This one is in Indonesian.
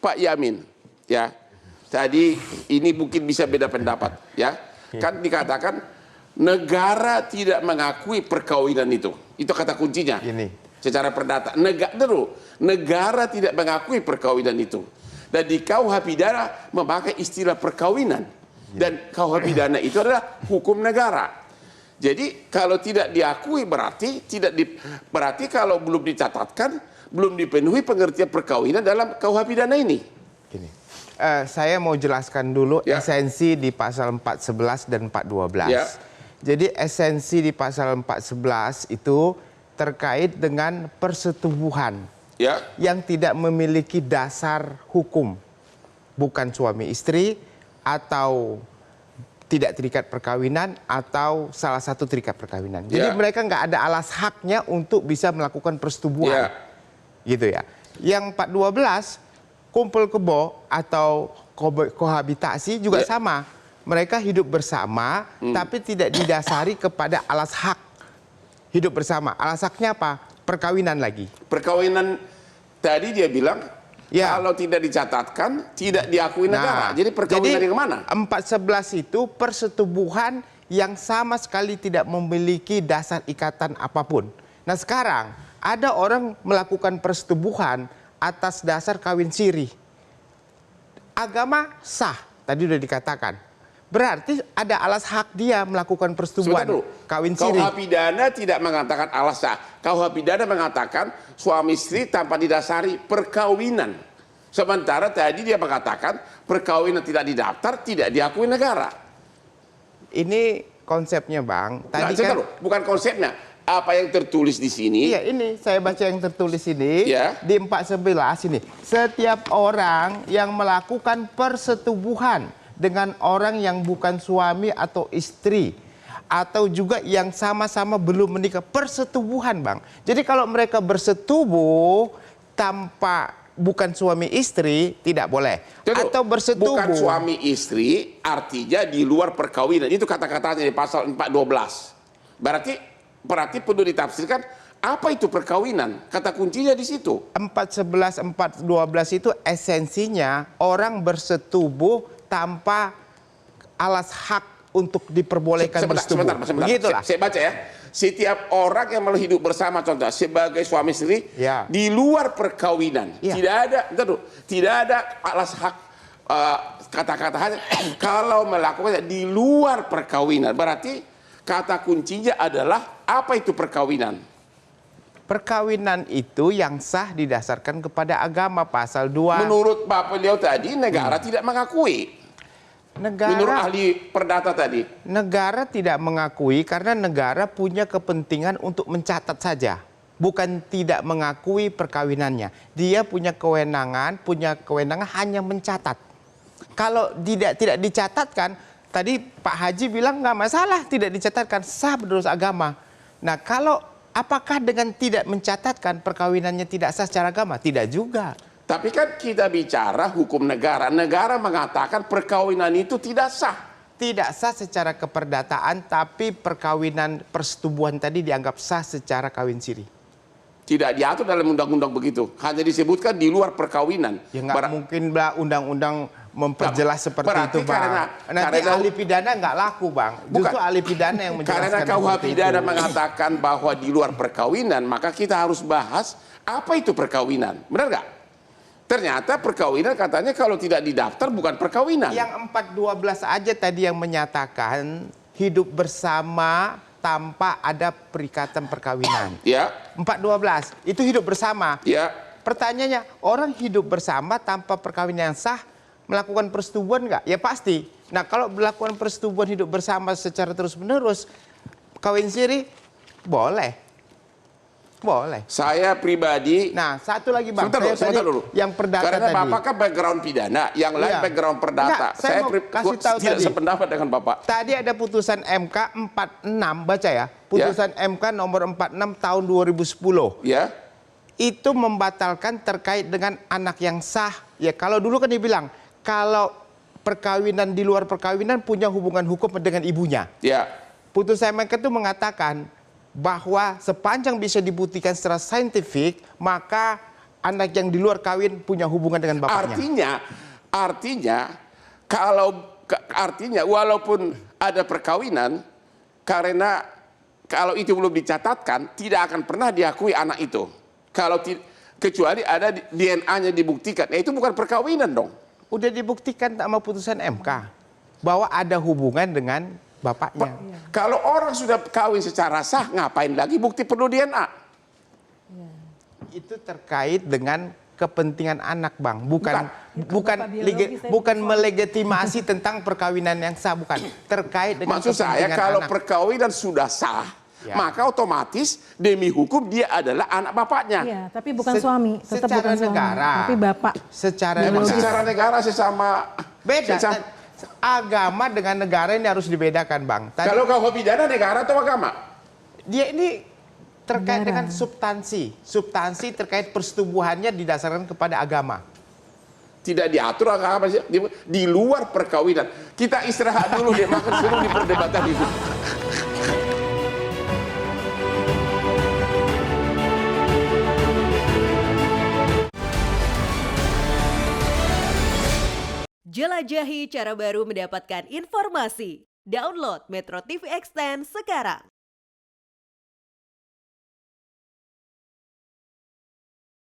Pak Yamin, ya. Tadi ini mungkin bisa beda pendapat, ya. Kan dikatakan negara tidak mengakui perkawinan itu. Itu kata kuncinya. Secara perdata, negara tidak mengakui perkawinan itu. Dan di KUH pidana memakai istilah perkawinan. Dan KUH pidana itu adalah hukum negara. Jadi kalau tidak diakui berarti berarti kalau belum dicatatkan, belum dipenuhi pengertian perkawinan dalam KUH pidana ini. Saya mau jelaskan dulu esensi di pasal 411 dan 412. Jadi esensi di pasal 411 itu terkait dengan persetubuhan yang tidak memiliki dasar hukum, bukan suami istri atau tidak terikat perkawinan atau salah satu terikat perkawinan. Jadi mereka nggak ada alas haknya untuk bisa melakukan persetubuhan, gitu ya. Yang 412 kumpul kebo atau kohabitasi juga sama. Mereka hidup bersama tapi tidak didasari kepada alas hak hidup bersama. Alas haknya apa? Perkawinan lagi. Perkawinan tadi dia bilang kalau tidak dicatatkan tidak diakui negara. Jadi perkawinan yang mana? 411 itu persetubuhan yang sama sekali tidak memiliki dasar ikatan apapun. Nah sekarang ada orang melakukan persetubuhan atas dasar kawin siri. Agama sah, tadi sudah dikatakan. Berarti ada alas hak dia melakukan persetubuhan kawin siri. KUH pidana tidak mengatakan alas sah. KUH pidana mengatakan suami istri tanpa didasari perkawinan. Sementara tadi dia mengatakan perkawinan tidak didaftar, tidak diakui negara. Ini konsepnya, Bang. Tadi kan bukan konsepnya. Apa yang tertulis di sini? Iya, ini saya baca yang tertulis ini di 411 ini. Setiap orang yang melakukan persetubuhan dengan orang yang bukan suami atau istri atau juga yang sama-sama belum menikah, persetubuhan, Bang. Jadi kalau mereka bersetubuh tanpa bukan suami istri tidak boleh. Atau bersetubuh bukan suami istri artinya di luar perkawinan. Itu kata-katanya di pasal 412. Berarti perlu ditafsirkan apa itu perkawinan. Kata kuncinya di situ. 411, 412 itu esensinya orang bersetubuh tanpa alas hak untuk diperbolehkan bersetubuh. Sebentar. Saya baca ya. Setiap orang yang hidup bersama contoh sebagai suami istri di luar perkawinan tidak ada alas hak kata-kata kalau melakukannya di luar perkawinan. Berarti kata kuncinya adalah apa itu perkawinan? Perkawinan itu yang sah didasarkan kepada agama pasal 2. Menurut Pak Beliau tadi negara tidak mengakui. Menurut ahli perdata tadi. Negara tidak mengakui karena negara punya kepentingan untuk mencatat saja. Bukan tidak mengakui perkawinannya. Dia punya kewenangan hanya mencatat. Kalau tidak dicatatkan, tadi Pak Haji bilang nggak masalah tidak dicatatkan, sah menurut agama. Nah apakah dengan tidak mencatatkan perkawinannya tidak sah secara agama? Tidak juga. Tapi kan kita bicara hukum negara. Negara mengatakan perkawinan itu tidak sah. Tidak sah secara keperdataan, tapi persetubuhan tadi dianggap sah secara kawin siri. Tidak diatur dalam undang-undang begitu. Hanya disebutkan di luar perkawinan. Ya nggak mungkin lah undang-undang memperjelas seperti itu, Bang. Nanti ahli pidana nggak laku, Bang. Justru ahli pidana yang menjelaskan. Karena KUH pidana mengatakan bahwa di luar perkawinan, maka kita harus bahas apa itu perkawinan. Benar nggak? Ternyata perkawinan katanya kalau tidak didaftar bukan perkawinan. Yang 412 aja tadi yang menyatakan hidup bersama tanpa ada perikatan perkawinan. 412 itu hidup bersama. Pertanyaannya, orang hidup bersama tanpa perkawinan yang sah melakukan persetubuhan nggak? Ya pasti. Nah kalau melakukan persetubuhan hidup bersama secara terus-menerus, kawin siri boleh. Boleh. Saya pribadi. Nah satu lagi, Bang. Sebentar dulu. Yang perdata karena tadi. Bapak kan background pidana, yang lain background perdata. Saya kasih tahu tidak sependapat dengan Bapak. Tadi ada putusan MK 46, baca ya. Putusan MK nomor 46 tahun 2010. Itu membatalkan terkait dengan anak yang sah. Ya kalau dulu kan dibilang kalau perkawinan di luar perkawinan punya hubungan hukum dengan ibunya. Putusan MK itu mengatakan bahwa sepanjang bisa dibuktikan secara saintifik, maka anak yang di luar kawin punya hubungan dengan bapaknya. Artinya walaupun ada perkawinan, karena kalau itu belum dicatatkan tidak akan pernah diakui anak itu. Kecuali ada DNA-nya dibuktikan. Itu bukan perkawinan dong. Udah dibuktikan sama putusan MK bahwa ada hubungan dengan bapaknya. Kalau orang sudah kawin secara sah, ngapain lagi bukti perlu DNA? Itu terkait dengan kepentingan anak, Bang. Bukan melegitimasi tentang perkawinan yang sah, bukan. Terkait dengan maksud saya kalau anak. perkawinan sudah sah, maka otomatis demi hukum dia adalah anak bapaknya. Iya, tapi bukan suami, tetap secara bukan suami, negara, tapi bapak. Secara negara sesama beda. Agama dengan negara ini harus dibedakan, Bang. Kalau kau pidana negara atau agama? Dia ini terkait dengan substansi terkait persetubuhannya didasarkan kepada agama. Tidak diatur agama di luar perkawinan. Kita istirahat dulu deh, makan seru di perdebatan itu. Jelajahi cara baru mendapatkan informasi. Download Metro TV Extend sekarang.